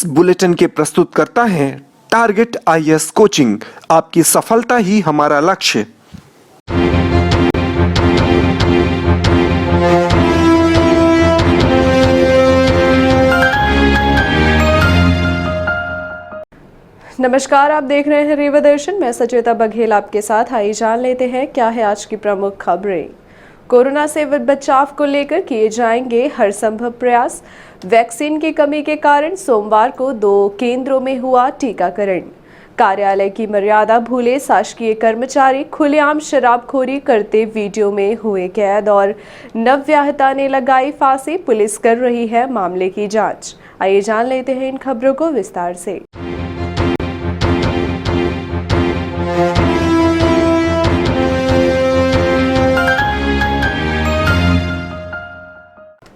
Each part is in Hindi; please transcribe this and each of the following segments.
इस बुलेटिन के प्रस्तुतकर्ता हैं टारगेट आईएएस कोचिंग। आपकी सफलता ही हमारा लक्ष्य। नमस्कार, आप देख रहे हैं रीवा दर्शन। मैं सचेता बघेल आपके साथ। आइए जान लेते हैं क्या है आज की प्रमुख खबरें। कोरोना से बचाव को लेकर किए जाएंगे हर संभव प्रयास। वैक्सीन की कमी के कारण सोमवार को 2 केंद्रों में हुआ टीकाकरण। कार्यालय की मर्यादा भूले शासकीय कर्मचारी खुलेआम शराबखोरी करते वीडियो में हुए कैद और नवविवाहिता ने लगाई फांसी। पुलिस कर रही है मामले की जांच। आइए जान लेते हैं इन खबरों को विस्तार से।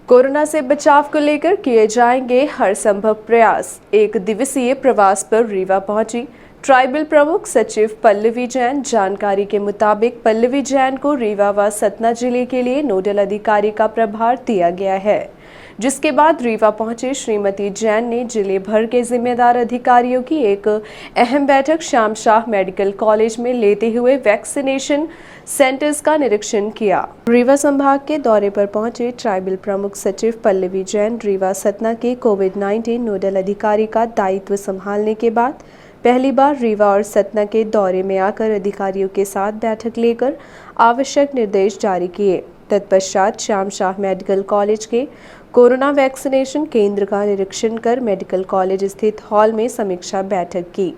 कोरोना से बचाव को लेकर किए जाएंगे हर संभव प्रयास। 1 दिवसीय प्रवास पर रीवा पहुंची ट्राइबल प्रमुख सचिव पल्लवी जैन। जानकारी के मुताबिक पल्लवी जैन को रीवा व सतना जिले के लिए नोडल अधिकारी का प्रभार दिया गया है, जिसके बाद रीवा पहुंचे श्रीमती जैन ने जिले भर के जिम्मेदार अधिकारियों की एक अहम बैठक श्याम शाह मेडिकल कॉलेज में लेते हुए वैक्सीनेशन सेंटर्स का निरीक्षण किया। रीवा संभाग के दौरे पर पहुंचे ट्राइबल प्रमुख सचिव पल्लवी जैन रीवा सतना के कोविड-19 नोडल अधिकारी का दायित्व संभालने के बाद पहली बार रीवा और सतना के दौरे में आकर अधिकारियों के साथ बैठक लेकर आवश्यक निर्देश जारी किए। तत्पश्चात श्याम शाह मेडिकल कॉलेज के कोरोना वैक्सीनेशन केंद्र का निरीक्षण कर मेडिकल कॉलेज स्थित हॉल में समीक्षा बैठक की।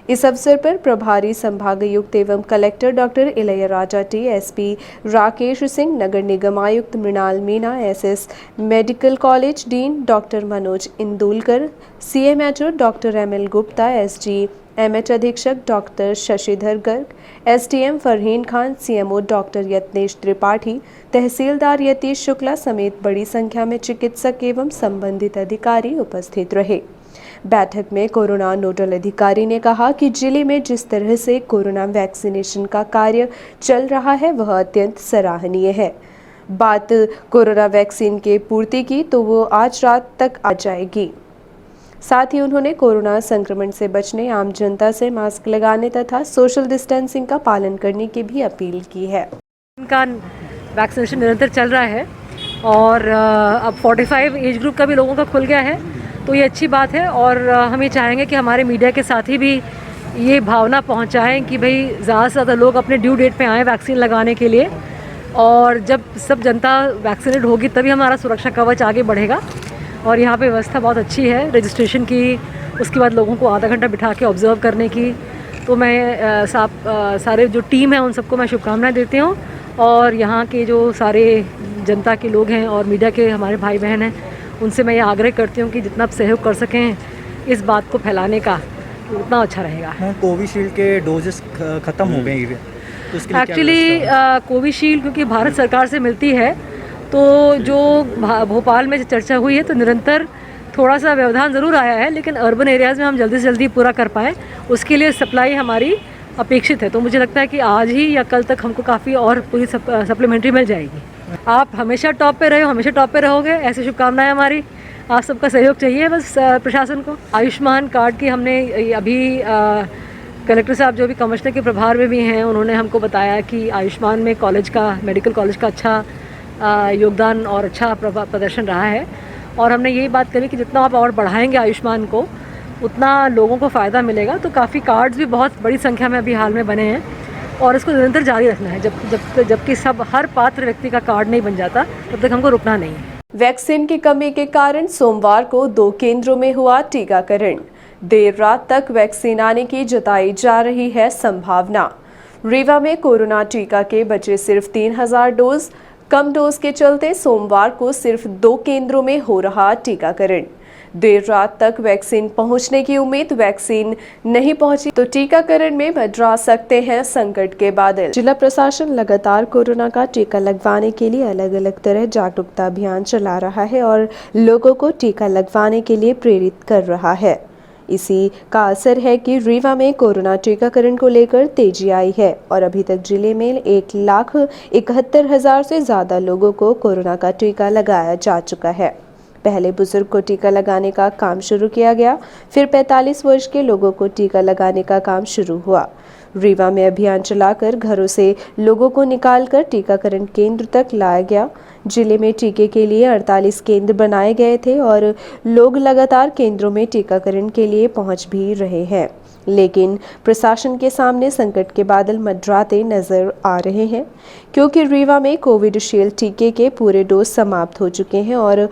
इस अवसर पर प्रभारी संभागायुक्त एवं collector doctor Ilaiyaraja T, SP Rakesh Singh, नगर निगम आयुक्त Mrinal Meena, SS medical college dean doctor Manoj Indulkar, CMHO doctor ML Gupta, SG MH अधीक्षक doctor Shashidhar Garg, SDM Farheen Khan, CMO doctor Yatnesh Tripathi, तहसीलदार यतीश शुक्ला समेत बड़ी संख्या में चिकित्सक एवं संबंधित अधिकारी उपस्थित रहे। बैठक में कोरोना नोडल अधिकारी ने कहा कि जिले में जिस तरह से कोरोना वैक्सीनेशन का कार्य चल रहा है वह अत्यंत सराहनीय है। बात कोरोना वैक्सीन के पूर्ति की तो वो आज रात तक आ जाएगी। साथ ही उन्होंने कोरोना संक्रमण से बचने आम जनता से मास्क लगाने तथा सोशल डिस्टेंसिंग का पालन करने की भी अपील की है। इनका वैक्सीनेशन निरंतर चल रहा है और अब 45 एज ग्रुप का भी लोगों का खुल गया है, तो ये अच्छी बात है। और हम ये चाहेंगे कि हमारे मीडिया के साथी भी ये भावना पहुंचाएं कि भाई ज़्यादा से ज़्यादा लोग अपने ड्यू डेट पे आएँ वैक्सीन लगाने के लिए, और जब सब जनता वैक्सीनेट होगी तभी हमारा सुरक्षा कवच आगे बढ़ेगा। और यहाँ पे व्यवस्था बहुत अच्छी है रजिस्ट्रेशन की, उसके बाद लोगों को आधा घंटा बिठा के ऑब्जर्व करने की। तो मैं सारे जो टीम है उन सबको मैं शुभकामनाएं देती हूँ, और यहाँ के जो सारे जनता के लोग हैं और मीडिया के हमारे भाई बहन हैं उनसे मैं ये आग्रह करती हूँ कि जितना सहयोग कर सकें इस बात को फैलाने का, उतना अच्छा रहेगा। कोविशील्ड के डोजेस ख़त्म हो गए हैं, तो इसके लिए एक्चुअली कोविशील्ड क्योंकि भारत सरकार से मिलती है, तो जो भोपाल में चर्चा हुई है तो निरंतर थोड़ा सा व्यवधान ज़रूर आया है, लेकिन अर्बन एरियाज़ में हम जल्दी से जल्दी पूरा कर पाएँ उसके लिए सप्लाई हमारी अपेक्षित है। तो मुझे लगता है कि आज ही या कल तक हमको काफ़ी और पूरी सप्लीमेंट्री मिल जाएगी। आप हमेशा टॉप पे रहे हो, हमेशा टॉप पे रहोगे, ऐसी शुभकामनाएं हमारी। आप सबका सहयोग चाहिए बस प्रशासन को। आयुष्मान कार्ड की हमने अभी कलेक्टर साहब जो भी कमिश्नर के प्रभार में भी हैं उन्होंने हमको बताया कि आयुष्मान में कॉलेज का मेडिकल कॉलेज का अच्छा योगदान और अच्छा प्रदर्शन रहा है, और हमने यही बात करी कि जितना आप और बढ़ाएंगे आयुष्मान को उतना लोगों को फ़ायदा मिलेगा। तो काफ़ी कार्ड्स भी बहुत बड़ी संख्या में अभी हाल में बने हैं और इसको निरंतर जारी रखना है। जबकि हर पात्र व्यक्ति का कार्ड नहीं बन जाता तब तक हमको रुकना नहीं है। वैक्सीन की कमी के कारण सोमवार को 2 केंद्रों में हुआ टीकाकरण। देर रात तक वैक्सीन आने की जताई जा रही है संभावना। रीवा में कोरोना टीका के बचे सिर्फ 3000 डोज। कम डोज के चलते सोमवार को सिर्फ 2 केंद्रों में हो रहा टीकाकरण। देर रात तक वैक्सीन पहुंचने की उम्मीद, वैक्सीन नहीं पहुंची तो टीकाकरण में मंडरा सकते हैं संकट के बादल। जिला प्रशासन लगातार कोरोना का टीका लगवाने के लिए अलग अलग तरह जागरूकता अभियान चला रहा है और लोगों को टीका लगवाने के लिए प्रेरित कर रहा है। इसी का असर है कि रीवा में कोरोना टीकाकरण को लेकर तेजी आई है और अभी तक जिले में 1,71,000 से ज्यादा लोगों को कोरोना का टीका लगाया जा चुका है। पहले बुजुर्ग को टीका लगाने का काम शुरू किया गया, फिर 45 वर्ष के लोगों को टीका लगाने का काम शुरू हुआ। रीवा में अभियान चलाकर घरों से लोगों को निकालकर टीकाकरण केंद्र तक लाया गया। जिले में टीके के लिए 48 केंद्र बनाए गए थे और लोग लगातार केंद्रों में टीकाकरण के लिए पहुंच भी रहे हैं, लेकिन प्रशासन के सामने संकट के बादल मंडराते नजर आ रहे हैं, क्योंकि रीवा में कोविशील्ड टीके के पूरे डोज समाप्त हो चुके हैं और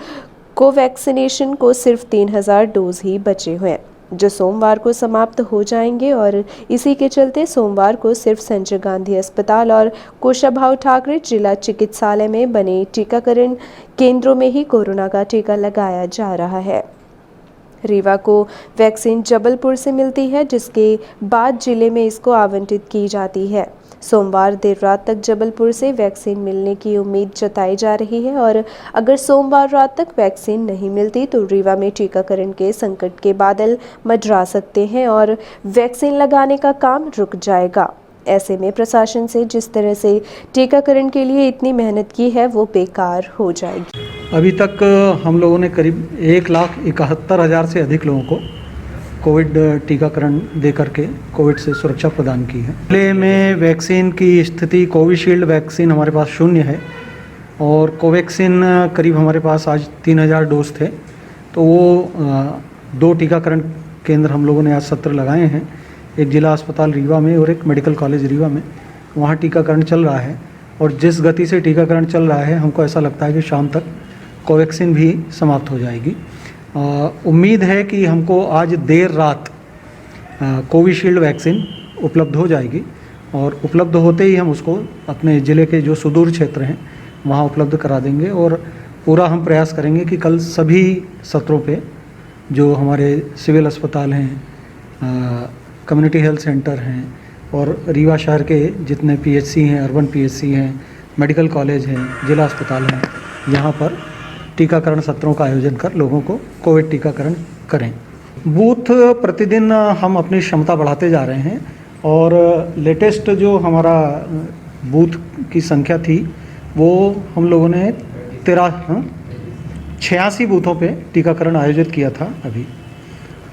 कोवैक्सीनेशन को सिर्फ 3000 डोज ही बचे हुए हैं, जो सोमवार को समाप्त हो जाएंगे। और इसी के चलते सोमवार को सिर्फ संजय गांधी अस्पताल और कुशाभाऊ ठाकरे जिला चिकित्सालय में बने टीकाकरण केंद्रों में ही कोरोना का टीका लगाया जा रहा है। रीवा को वैक्सीन जबलपुर से मिलती है, जिसके बाद जिले में इसको आवंटित की जाती है। सोमवार देर रात तक जबलपुर से वैक्सीन मिलने की उम्मीद जताई जा रही है और अगर सोमवार रात तक वैक्सीन नहीं मिलती तो रीवा में टीकाकरण के संकट के बादल मंडरा सकते हैं और वैक्सीन लगाने का काम रुक जाएगा। ऐसे में प्रशासन से जिस तरह से टीकाकरण के लिए इतनी मेहनत की है वो बेकार हो जाएगी। अभी तक हम लोगों ने करीब 1,71,000 से अधिक लोगों को कोविड टीकाकरण दे करके कोविड से सुरक्षा प्रदान की है। जिले में वैक्सीन की स्थिति, कोविशील्ड वैक्सीन हमारे पास 0 है और कोवैक्सीन करीब हमारे पास आज 3000 डोज थे, तो वो 2 टीकाकरण केंद्र हम लोगों ने आज 17 लगाए हैं, एक जिला अस्पताल रीवा में और एक मेडिकल कॉलेज रीवा में। वहाँ टीकाकरण चल रहा है और जिस गति से टीकाकरण चल रहा है हमको ऐसा लगता है कि शाम तक कोवैक्सीन भी समाप्त हो जाएगी। उम्मीद है कि हमको आज देर रात कोविशील्ड वैक्सीन उपलब्ध हो जाएगी और उपलब्ध होते ही हम उसको अपने ज़िले के जो सुदूर क्षेत्र हैं वहाँ उपलब्ध करा देंगे और पूरा हम प्रयास करेंगे कि कल सभी सत्रों पे जो हमारे सिविल अस्पताल हैं, कम्युनिटी हेल्थ सेंटर हैं और रीवा शहर के जितने पीएचसी हैं, अर्बन पीएचसी हैं, मेडिकल कॉलेज हैं, जिला अस्पताल हैं, यहाँ पर टीकाकरण सत्रों का आयोजन कर लोगों को कोविड टीकाकरण करें। बूथ प्रतिदिन हम अपनी क्षमता बढ़ाते जा रहे हैं और लेटेस्ट जो हमारा बूथ की संख्या थी वो हम लोगों ने 86 बूथों पे टीकाकरण आयोजित किया था। अभी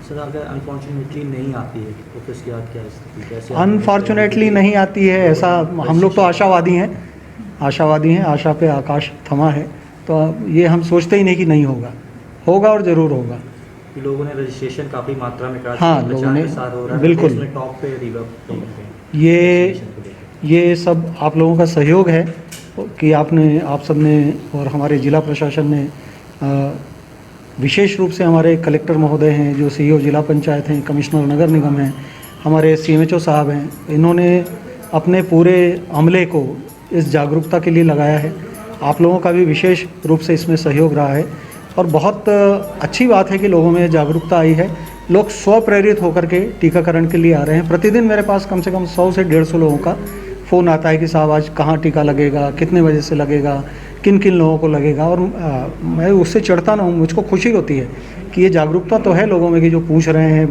सर अगर अनफॉर्चुनेटली नहीं आती है तो फिर इसके बाद क्या स्थिति, कैसे? अनफॉर्चुनेटली नहीं आती है ऐसा, हम लोग तो आशावादी हैं, आशा पे आकाश थमा है, तो ये हम सोचते ही नहीं कि नहीं होगा, होगा और ज़रूर होगा। लोगों ने रजिस्ट्रेशन काफ़ी मात्रा में करा, हाँ लोगों ने बिल्कुल, टॉप पे रीवा ये सब आप लोगों का सहयोग है कि आप सब ने और हमारे ज़िला प्रशासन ने, विशेष रूप से हमारे कलेक्टर महोदय हैं, जो सीईओ जिला पंचायत हैं, कमिश्नर नगर निगम हैं, हमारे सीएमएचओ साहब हैं, इन्होंने अपने पूरे अमले को इस जागरूकता के लिए लगाया है। आप लोगों का भी विशेष रूप से इसमें सहयोग रहा है और बहुत अच्छी बात है कि लोगों में जागरूकता आई है। लोग स्वप्रेरित होकर के टीकाकरण के लिए आ रहे हैं। प्रतिदिन मेरे पास कम से कम 100 से 150 लोगों का फ़ोन आता है कि साहब आज कहाँ टीका लगेगा, कितने बजे से लगेगा, किन किन लोगों को लगेगा, और मैं उससे चढ़ता ना हूँ, मुझको खुशी होती है कि ये जागरूकता तो है लोगों में कि जो पूछ रहे हैं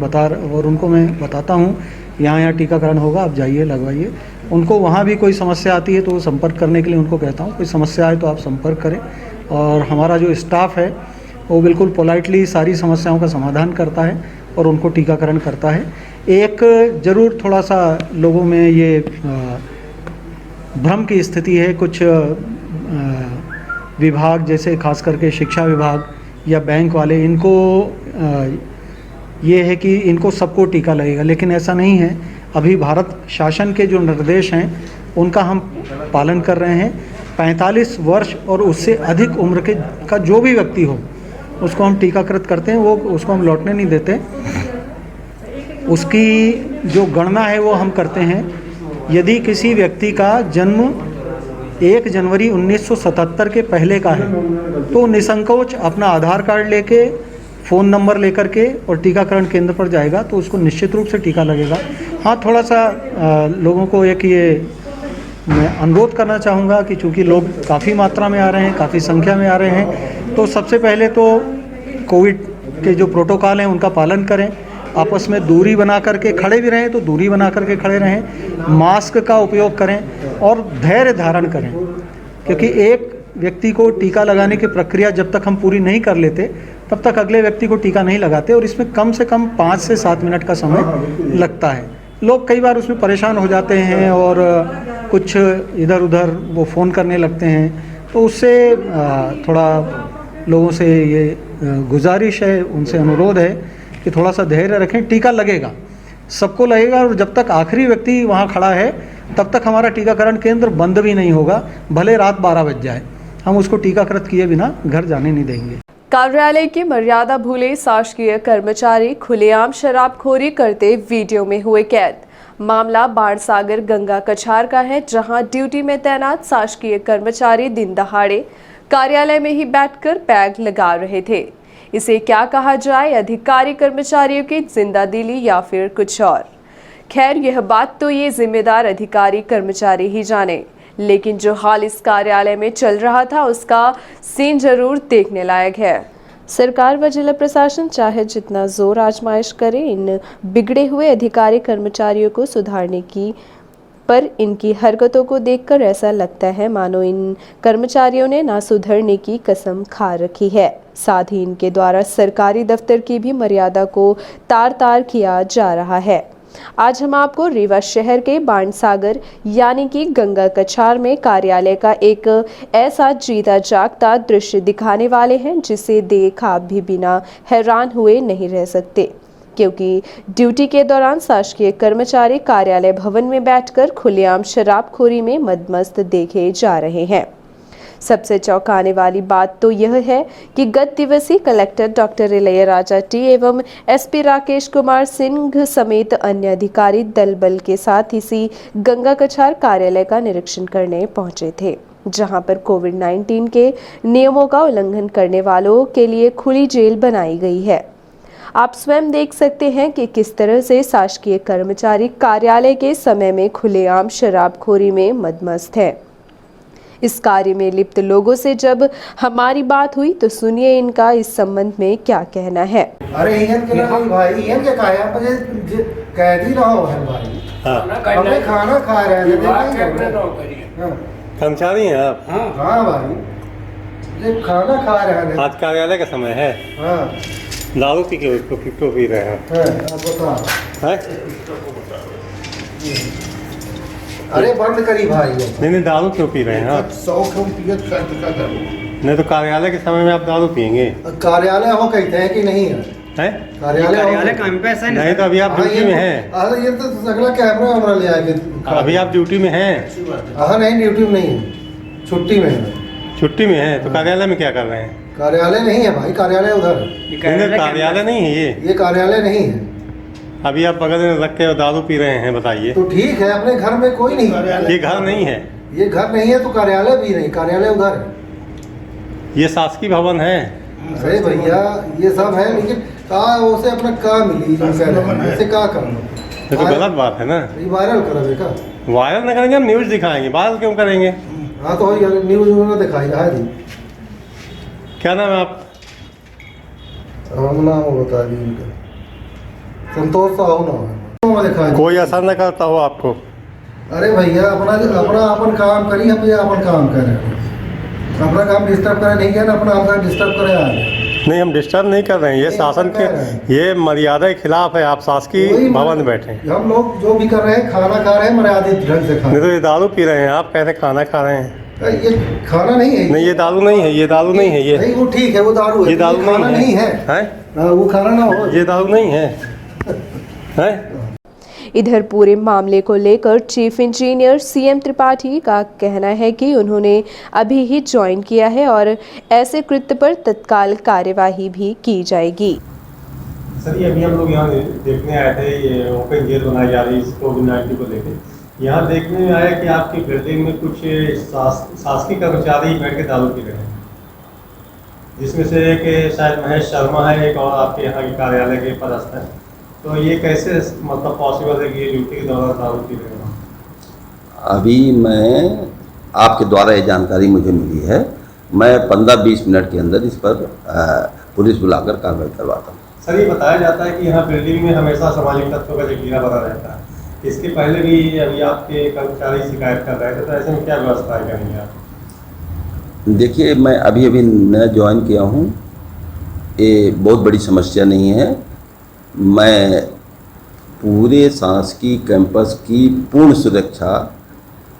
और उनको मैं बताता हूँ यहाँ टीकाकरण होगा, आप जाइए लगवाइए। उनको वहाँ भी कोई समस्या आती है तो वो संपर्क करने के लिए उनको कहता हूँ, कोई समस्या आए तो आप संपर्क करें। और हमारा जो स्टाफ है वो बिल्कुल पोलाइटली सारी समस्याओं का समाधान करता है और उनको टीकाकरण करता है। एक ज़रूर थोड़ा सा लोगों में ये भ्रम की स्थिति है, कुछ विभाग जैसे खास करके शिक्षा विभाग या बैंक वाले, इनको ये है कि इनको सबको टीका लगेगा, लेकिन ऐसा नहीं है। अभी भारत शासन के जो निर्देश हैं उनका हम पालन कर रहे हैं। 45 वर्ष और उससे अधिक उम्र के का जो भी व्यक्ति हो उसको हम टीकाकृत करते हैं, वो उसको हम लौटने नहीं देते। उसकी जो गणना है वो हम करते हैं। यदि किसी व्यक्ति का जन्म 1 जनवरी 1977 के पहले का है तो निसंकोच अपना आधार कार्ड लेके, फ़ोन नंबर लेकर के और टीकाकरण केंद्र पर जाएगा तो उसको निश्चित रूप से टीका लगेगा। हाँ, थोड़ा सा लोगों को एक ये मैं अनुरोध करना चाहूँगा कि चूँकि लोग काफ़ी मात्रा में आ रहे हैं, काफ़ी संख्या में आ रहे हैं, तो सबसे पहले तो कोविड के जो प्रोटोकॉल हैं उनका पालन करें। आपस में दूरी बना करके खड़े भी रहें तो दूरी बना करके खड़े रहें, मास्क का उपयोग करें और धैर्य धारण करें, क्योंकि एक व्यक्ति को टीका लगाने की प्रक्रिया जब तक हम पूरी नहीं कर लेते तब तक अगले व्यक्ति को टीका नहीं लगाते, और इसमें कम से कम 5 से 7 मिनट का समय लगता है। लोग कई बार उसमें परेशान हो जाते हैं और कुछ इधर उधर वो फ़ोन करने लगते हैं, तो उससे थोड़ा लोगों से ये गुजारिश है, उनसे अनुरोध है कि थोड़ा सा धैर्य रखें। टीका लगेगा, सबको लगेगा, और जब तक आखिरी व्यक्ति वहाँ खड़ा है तब तक हमारा टीकाकरण केंद्र बंद भी नहीं होगा, भले रात 12 बज जाए, हम उसको टीकाकृत किए बिना घर जाने नहीं देंगे। कार्यालय की मर्यादा भूले शासकीय कर्मचारी खुलेआम शराबखोरी करते वीडियो में हुए कैद। मामला बाणसागर गंगा कछार का है, जहां ड्यूटी में तैनात शासकीय कर्मचारी दिन दहाड़े कार्यालय में ही बैठकर पैग लगा रहे थे। इसे क्या कहा जाए, अधिकारी कर्मचारियों की जिंदादिली या फिर कुछ और। खैर, यह बात तो ये जिम्मेदार अधिकारी कर्मचारी ही जाने, लेकिन जो हाल इस कार्यालय में चल रहा था उसका सीन जरूर देखने लायक है। सरकार व जिला प्रशासन चाहे जितना जोर आजमाइश करे इन बिगड़े हुए अधिकारी कर्मचारियों को सुधारने की, पर इनकी हरकतों को देखकर ऐसा लगता है मानो इन कर्मचारियों ने ना सुधरने की कसम खा रखी है। साथ ही इनके द्वारा सरकारी दफ्तर की भी मर्यादा को तार-तार किया जा रहा है। आज हम आपको रीवा शहर के बाणसागर यानी कि गंगा कछार में कार्यालय का एक ऐसा जीता जागता दृश्य दिखाने वाले हैं जिसे देख आप भी बिना हैरान हुए नहीं रह सकते, क्योंकि ड्यूटी के दौरान शासकीय कर्मचारी कार्यालय भवन में बैठकर खुलेआम शराबखोरी में मदमस्त देखे जा रहे हैं। सबसे चौंकाने वाली बात तो यह है कि गत दिवसीय कलेक्टर डॉक्टर इलैयाराजा टी एवं एसपी राकेश कुमार सिंह समेत अन्य अधिकारी दल बल के साथ इसी गंगा कछार कार्यालय का निरीक्षण करने पहुंचे थे, जहां पर कोविड-19 के नियमों का उल्लंघन करने वालों के लिए खुली जेल बनाई गई है। आप स्वयं देख सकते हैं कि किस तरह से शासकीय कर्मचारी कार्यालय के समय में खुलेआम शराबखोरी में मदमस्त है। इस कार्य में लिप्त लोगों से जब हमारी बात हुई तो सुनिए इनका इस संबंध में क्या कहना है। अरे इहन के ना भाई, इहन के काया मुझे कैद ही रहो है भाई। हमने खाना खा रहे हैं, कर्मचारी हैं आप? हाँ भाई, ये खाना खा रहे हैं। आज कार्यालय का समय है। हाँ, दारू पी के क्यों पी रहे हैं? अरे बंद करी भाई। नहीं, दारू क्यों पी रहे हैं आप? 100 क्यों पियत का करूँ? नहीं तो कार्यालय के समय में आप दारू पियेंगे? कार्यालय हो कहते हैं कि नहीं है? कार्यालय काम पे ऐसा नहीं तो अभी आप ड्यूटी में हैं। अरे ये तो अगला कैमरा वैमरा ले आके। अभी आप ड्यूटी में हैं? हाँ नहीं, ड्यूटी में नहीं है, छुट्टी में है। छुट्टी में है तो कार्यालय में क्या कर रहे हैं? कार्यालय नहीं है भाई, कार्यालय उधर। कार्यालय नहीं है ये कार्यालय नहीं है। अभी आप बगल में रख के दारू पी रहे हैं, बताइए। तो ठीक है, अपने घर में कोई नहीं। ये घर नहीं है। ये घर नहीं है तो कार्यालय भी नहीं, कार्यालय उधर है। ये शासकीय भवन है। अरे भैया ये सब है, लेकिन उसे अपना काम मिली ऐसे क्या करना? ये तो गलत बात है ना। ये वायरल करोगे का? वायरल न करेंगे, हम न्यूज़ दिखाएंगे। वायरल क्यों करेंगे? हाँ तो न्यूज़ में दिखाई रहा है। क्या नाम है आप? हम नाम बता दीजिए। संतोष साहू नाम है। कोई असर न करता हो आपको? अरे भैया अपना अपन काम करिए, अपन काम करें, अपना काम डिस्टर्ब करें नहीं, है ना अपना आपका डिस्टर्ब करें आगे। नहीं, हम डिस्टर्ब नहीं कर रहे हैं। ये शासन के, ये मर्यादा के खिलाफ है। आप शासकीय भवन में बैठे हैं। हम लोग जो भी कर रहे हैं, खाना खा रहे हैं मर्यादित ढंग से खा। नहीं तो ये दारू पी रहे हैं, आप कैसे खाना खा रहे हैं? ये खाना नहीं है। नहीं, ये दारू नहीं है। ये दारू नहीं है। ये नहीं, वो ठीक है, वो दारू है। ये दारू नहीं है। वो खाना ना हो। ये दारू नहीं है। इधर पूरे मामले को लेकर चीफ इंजीनियर सीएम त्रिपाठी का कहना है कि उन्होंने अभी ही ज्वाइन किया है और ऐसे कृत्य पर तत्काल कार्यवाही भी की जाएगी। सर, ये अभी हम लोग यहाँ देखने आए थे, ये ओपन जेल बनाई जा रही है कोविड-19 को लेकर। यहाँ देखने में आया कि आपकी बिल्डिंग में कुछ शासकीय कर्मचारी बैठ के दारू पी रहे हैं, जिसमें से एक शायद महेश शर्मा है, एक और आपके यहाँ के कार्यालय के पदस्थ है। तो ये कैसे मतलब पॉसिबल है कि ये ड्यूटी के दौरान दारू पी रहे हैं? अभी मैं आपके द्वारा ये जानकारी मुझे मिली है, मैं 15-20 मिनट के अंदर इस पर पुलिस बुलाकर कार्रवाई करवाता हूँ। सर, ये बताया जाता है कि यहाँ बिल्डिंग में हमेशा सामाजिक तत्वों का जखीरा बना रहता है। इसके पहले भी अभी आपके कर्मचारी शिकायत कर रहे थे, तो ऐसे में क्या व्यवस्था करेंगे आप? देखिए, मैं अभी अभी नया ज्वाइन किया हूँ, ये बहुत बड़ी समस्या नहीं है। मैं पूरे शासकीय कैंपस की पूर्ण सुरक्षा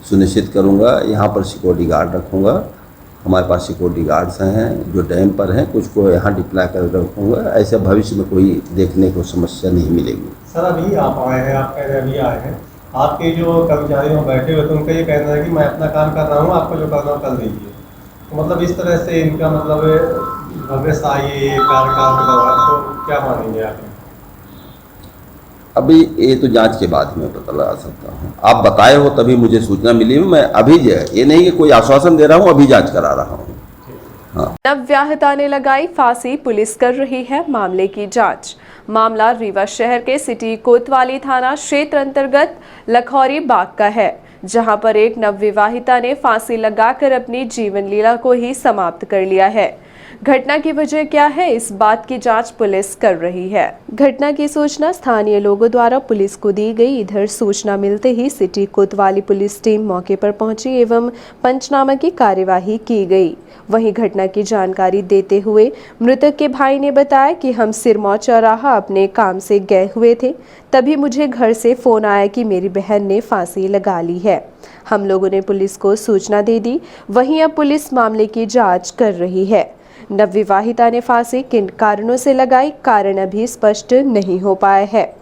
सुनिश्चित करूँगा। यहाँ पर सिक्योरिटी गार्ड रखूँगा। हमारे पास सिक्योरिटी गार्ड्स हैं जो डैम पर हैं, कुछ को यहाँ डिप्लॉय कर रखूँगा। ऐसे भविष्य में कोई देखने को समस्या नहीं मिलेगी। सर, अभी आप आए हैं, आप कह रहे हैं अभी आए हैं, आपके जो कर्मचारी वहाँ बैठे हुए थे उनका ये कहना है कि मैं अपना काम कर रहा हूँ, आपको जो करना हो कर दीजिए। तो मतलब इस तरह से इनका मतलब भव्यता ये कार्यकाल में लगा, तो क्या मानेंगे आप? अभी ये तो जांच के बाद मैं पता लगा सकता हूँ। आप बताए हो तभी मुझे सूचना मिली। मैं अभी ये नहीं कि कोई आश्वासन दे रहा हूँ, अभी जांच करा रहा हूँ। हाँ। नवविवाहिता ने लगाई फांसी, पुलिस कर रही है मामले की जांच। मामला रीवा शहर के सिटी कोतवाली थाना क्षेत्र अंतर्गत लखौरी बाग का है, जहां पर एक नवविवाहिता ने फांसी लगाकर अपनी जीवन लीला को ही समाप्त कर लिया है। घटना की वजह क्या है, इस बात की जांच पुलिस कर रही है। घटना की सूचना स्थानीय लोगों द्वारा पुलिस को दी गई। इधर सूचना मिलते ही सिटी कोतवाली पुलिस टीम मौके पर पहुंची एवं पंचनामा की कार्यवाही की गई। वहीं घटना की जानकारी देते हुए मृतक के भाई ने बताया कि हम सिरमौर चौराहा अपने काम से गए हुए थे, तभी मुझे घर से फोन आया कि मेरी बहन ने फांसी लगा ली है। हम लोगों ने पुलिस को सूचना दे दी। वहीं अब पुलिस मामले की जांच कर रही है। नवविवाहिता ने फांसी किन कारणों से लगाई, कारण अभी स्पष्ट नहीं हो पाया है।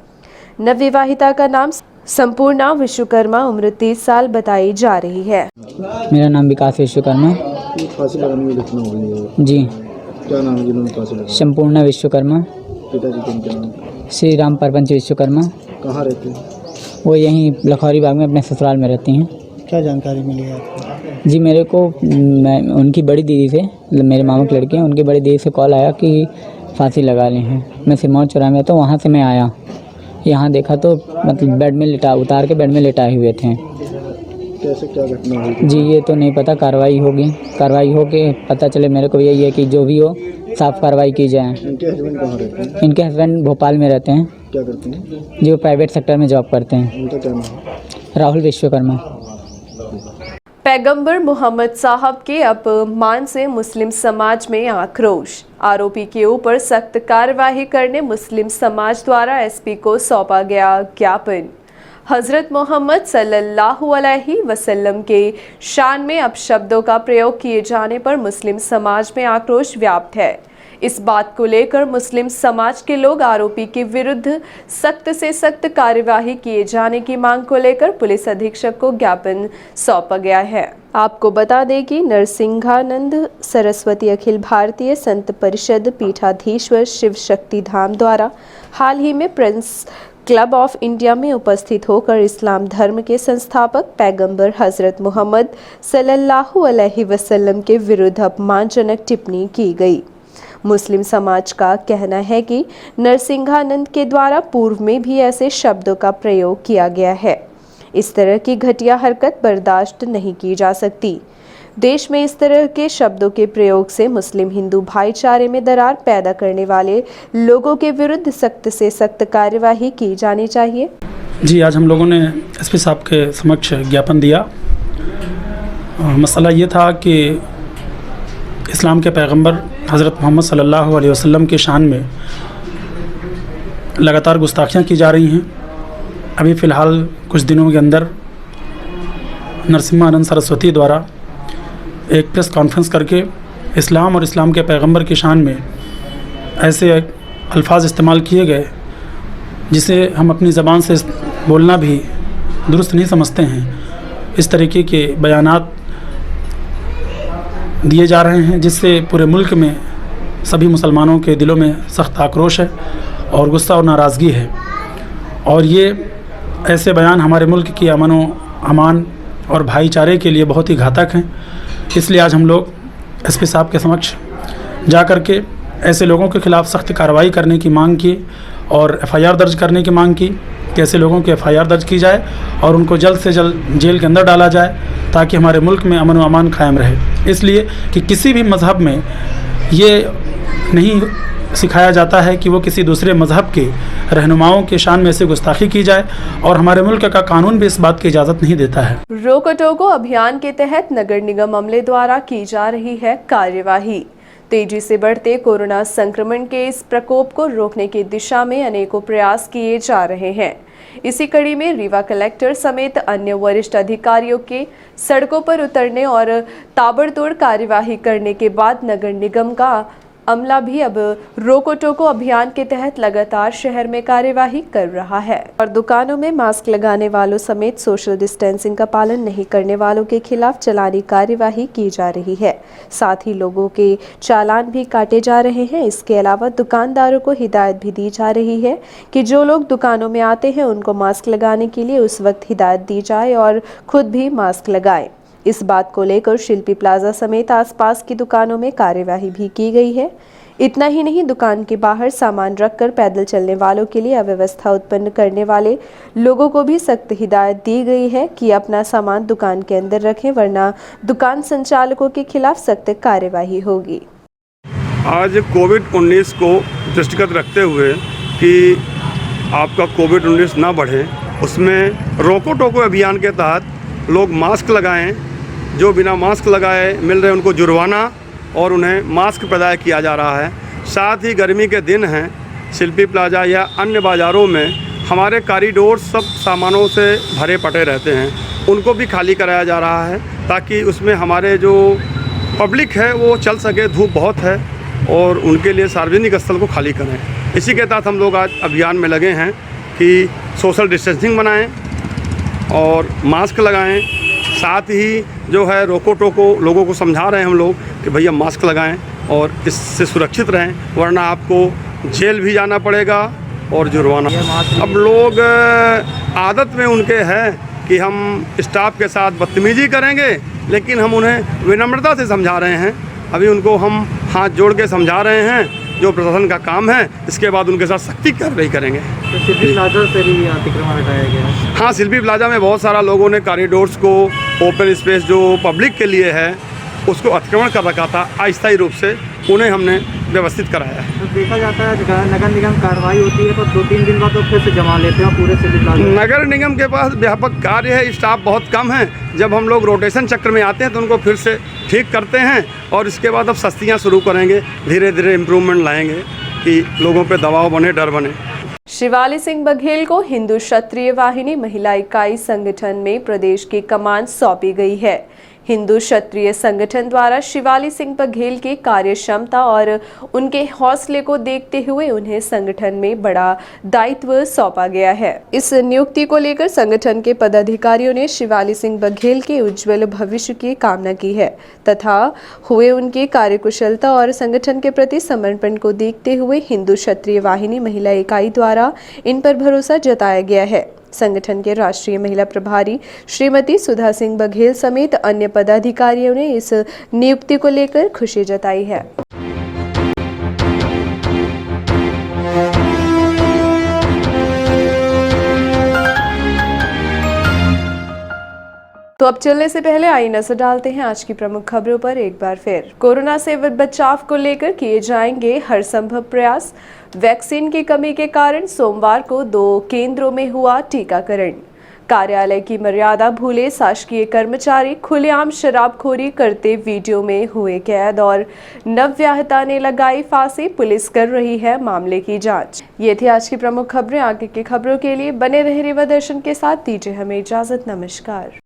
नवविवाहिता का नाम संपूर्णा विश्वकर्मा, उम्र 30 साल बताई जा रही है। मेरा नाम विकास विश्वकर्मा। फांसी लगाने की घटना हो गई है। जी। क्या नाम है जिन्होंने फांसी लगाई? संपूर्णा विश्वकर्मा। पिताजी का क्या नाम? श्री राम परपंच विश्वकर्मा। कहाँ रहते हैं? वो यहीं लखौरी बाग में अपने ससुराल में रहती हैं। क्या जानकारी मिली है आपको? जी, मेरे को उनकी बड़ी दीदी से, मतलब मेरे मामा की लड़की हैं, उनकी बड़ी दीदी से कॉल आया कि फांसी लगा ली हैं। मैं सिरमौर चौराहे में, तो वहाँ से मैं आया, यहाँ देखा तो मतलब बेड में उतार के बेड में लिटाए हुए थे। कैसे क्या घटना हुई? जी, ये तो नहीं पता। कार्रवाई होगी, कार्रवाई हो के पता चले। मेरे को यही है कि जो भी हो साफ कार्रवाई की जाए। इनके हस्बैंड कहाँ रहते हैं? इनके हस्बैंड भोपाल में रहते हैं। क्या करते हैं? जी, वो प्राइवेट सेक्टर में जॉब करते हैं। उनका क्या नाम है? राहुल विश्वकर्मा। पैगंबर मोहम्मद साहब के अपमान से मुस्लिम समाज में आक्रोश। आरोपी के ऊपर सख्त कार्यवाही करने मुस्लिम समाज द्वारा एसपी को सौंपा गया ज्ञापन। हजरत मोहम्मद सल्लल्लाहु अलैहि वसल्लम के शान में अपशब्दों का प्रयोग किए जाने पर मुस्लिम समाज में आक्रोश व्याप्त है। इस बात को लेकर मुस्लिम समाज के लोग आरोपी के विरुद्ध सख्त से सख्त कार्यवाही किए जाने की मांग को लेकर पुलिस अधीक्षक को ज्ञापन सौंपा गया है। आपको बता दें कि नरसिंहानंद सरस्वती अखिल भारतीय संत परिषद पीठाधीश्वर शिव शक्ति धाम द्वारा हाल ही में प्रिंस क्लब ऑफ इंडिया में उपस्थित होकर इस्लाम धर्म के संस्थापक पैगंबर हजरत मोहम्मद सल्लल्लाहु अलैहि वसल्लम के विरुद्ध अपमानजनक टिप्पणी की गई। मुस्लिम समाज का कहना है कि नरसिंहानंद के द्वारा पूर्व में भी ऐसे शब्दों का प्रयोग किया गया है। इस तरह की घटिया हरकत बर्दाश्त नहीं की जा सकती। देश में इस तरह के शब्दों के प्रयोग से मुस्लिम हिंदू भाईचारे में दरार पैदा करने वाले लोगों के विरुद्ध सख्त से सख्त कार्यवाही की जानी चाहिए। जी, आज हम लोगों ने एसपी साहब के समक्ष ज्ञापन दिया। मसला ये था कि इस्लाम के पैगंबर हज़रत मोहम्मद सल्लल्लाहु अलैहि वसल्लम के शान में लगातार गुस्ताखियाँ की जा रही हैं। अभी फ़िलहाल कुछ दिनों के अंदर नरसिंहानंद सरस्वती द्वारा एक प्रेस कॉन्फ्रेंस करके इस्लाम और इस्लाम के पैगंबर की शान में ऐसे अल्फाज इस्तेमाल किए गए जिसे हम अपनी ज़बान से बोलना भी दुरुस्त नहीं समझते हैं। इस तरीके के बयानात दिए जा रहे हैं जिससे पूरे मुल्क में सभी मुसलमानों के दिलों में सख्त आक्रोश है और गुस्सा और नाराज़गी है। और ये ऐसे बयान हमारे मुल्क की अमान और भाईचारे के लिए बहुत ही घातक हैं। इसलिए आज हम लोग एसपी साहब के समक्ष जा कर के ऐसे लोगों के ख़िलाफ़ सख्त कार्रवाई करने की मांग की और एफआईआर दर्ज करने की मांग की कि ऐसे लोगों की एफआईआर दर्ज की जाए और उनको जल्द से जल्द जेल के अंदर डाला जाए ताकि हमारे मुल्क में अमन व अमान कायम रहे। इसलिए कि किसी भी मज़हब में ये नहीं सिखाया जाता है कि वो किसी दूसरे मज़हब के रहनुमाओं के शान में से गुस्ताखी की जाए, और हमारे मुल्क का कानून भी इस बात की इजाज़त नहीं देता है। रोको टोको अभियान के तहत नगर निगम अमले द्वारा की जा रही है कार्यवाही। तेजी से बढ़ते कोरोना संक्रमण के इस प्रकोप को रोकने की दिशा में अनेकों प्रयास किए जा रहे हैं। इसी कड़ी में रीवा कलेक्टर समेत अन्य वरिष्ठ अधिकारियों के सड़कों पर उतरने और ताबड़तोड़ कार्यवाही करने के बाद नगर निगम का अमला भी अब रोको टोको अभियान के तहत लगातार शहर में कार्यवाही कर रहा है और दुकानों में मास्क लगाने वालों समेत सोशल डिस्टेंसिंग का पालन नहीं करने वालों के खिलाफ चालानी कार्यवाही की जा रही है। साथ ही लोगों के चालान भी काटे जा रहे हैं। इसके अलावा दुकानदारों को हिदायत भी दी जा रही है कि जो लोग दुकानों में आते हैं उनको मास्क लगाने के लिए उस वक्त हिदायत दी जाए और खुद भी मास्क लगाएं। इस बात को लेकर शिल्पी प्लाजा समेत आसपास की दुकानों में कार्यवाही भी की गई है। इतना ही नहीं, दुकान के बाहर सामान रखकर पैदल चलने वालों के लिए अव्यवस्था उत्पन्न करने वाले लोगों को भी सख्त हिदायत दी गई है कि अपना सामान दुकान के अंदर रखें, वरना दुकान संचालकों के खिलाफ सख्त कार्यवाही होगी। आज कोविड-19 को दृष्टिगत रखते हुए कि आपका कोविड-19 ना बढ़े, उसमें रोको टोको अभियान के तहत लोग मास्क लगाएं। जो बिना मास्क लगाए मिल रहे उनको जुर्माना और उन्हें मास्क प्रदान किया जा रहा है। साथ ही गर्मी के दिन हैं, शिल्पी प्लाजा या अन्य बाज़ारों में हमारे कॉरिडोर सब सामानों से भरे पटे रहते हैं, उनको भी खाली कराया जा रहा है ताकि उसमें हमारे जो पब्लिक है वो चल सके। धूप बहुत है और उनके लिए सार्वजनिक स्थल को खाली करें। इसी के तहत हम लोग आज अभियान में लगे हैं कि सोशल डिस्टेंसिंग बनाएं और मास्क लगाएं। साथ ही जो है रोको टोको लोगों को समझा रहे हैं हम लोग कि भैया मास्क लगाएं और इससे सुरक्षित रहें, वरना आपको जेल भी जाना पड़ेगा और जुर्माना। अब लोग आदत में उनके हैं कि हम स्टाफ के साथ बदतमीजी करेंगे, लेकिन हम उन्हें विनम्रता से समझा रहे हैं। अभी उनको हम हाथ जोड़ के समझा रहे हैं, जो प्रशासन का काम है। इसके बाद उनके साथ सख्ती कार्रवाई करेंगे। तो शिल्पी प्लाजा से भी अतिक्रमण हटाया गया है? हाँ, शिल्पी प्लाजा में बहुत सारा लोगों ने कॉरिडोर्स को, ओपन स्पेस जो पब्लिक के लिए है, उसको अतिक्रमण कर रखा था। अस्थायी रूप से उन्हें हमने व्यवस्थित कराया है। तो देखा जाता है नगर निगम कार्रवाई होती है तो 2-3 दिन बाद तो फिर से जमा लेते हैं पूरे शिल्पी प्लाजा। नगर निगम के पास व्यापक कार्य है, स्टाफ बहुत कम है। जब हम लोग रोटेशन चक्र में आते हैं तो उनको फिर से ठीक करते हैं और इसके बाद अब सस्तियाँ शुरू करेंगे। धीरे धीरे इम्प्रूवमेंट लाएंगे कि लोगों पे दबाव बने, डर बने। शिवाली सिंह बघेल को हिंदू क्षत्रिय वाहिनी महिला इकाई संगठन में प्रदेश की कमान सौंपी गई है। हिंदू क्षत्रिय संगठन द्वारा शिवाली सिंह बघेल की कार्य क्षमता और उनके हौसले को देखते हुए उन्हें संगठन में बड़ा दायित्व सौंपा गया है। इस नियुक्ति को लेकर संगठन के पदाधिकारियों ने शिवाली सिंह बघेल के उज्जवल भविष्य की कामना की है तथा हुए उनकी कार्यकुशलता और संगठन के प्रति समर्पण को देखते हुए हिंदू क्षत्रिय वाहिनी महिला इकाई द्वारा इन पर भरोसा जताया गया है। संगठन के राष्ट्रीय महिला प्रभारी श्रीमती सुधा सिंह बघेल समेत अन्य पदाधिकारियों ने इस नियुक्ति को लेकर खुशी जताई है। तो अब चलने से पहले आई नजर डालते हैं आज की प्रमुख खबरों पर एक बार फिर। कोरोना से बचाव को लेकर किए जाएंगे हर संभव प्रयास। वैक्सीन की कमी के कारण सोमवार को 2 केंद्रों में हुआ टीकाकरण। कार्यालय की मर्यादा भूले शासकीय कर्मचारी खुलेआम शराबखोरी करते वीडियो में हुए कैद और नवविवाहिता ने लगाई फांसी। पुलिस कर रही है मामले की जांच। ये थी आज की प्रमुख खबरें। आगे की खबरों के लिए बने रहे रीवा दर्शन के साथ। दीजिए हमें इजाजत। नमस्कार।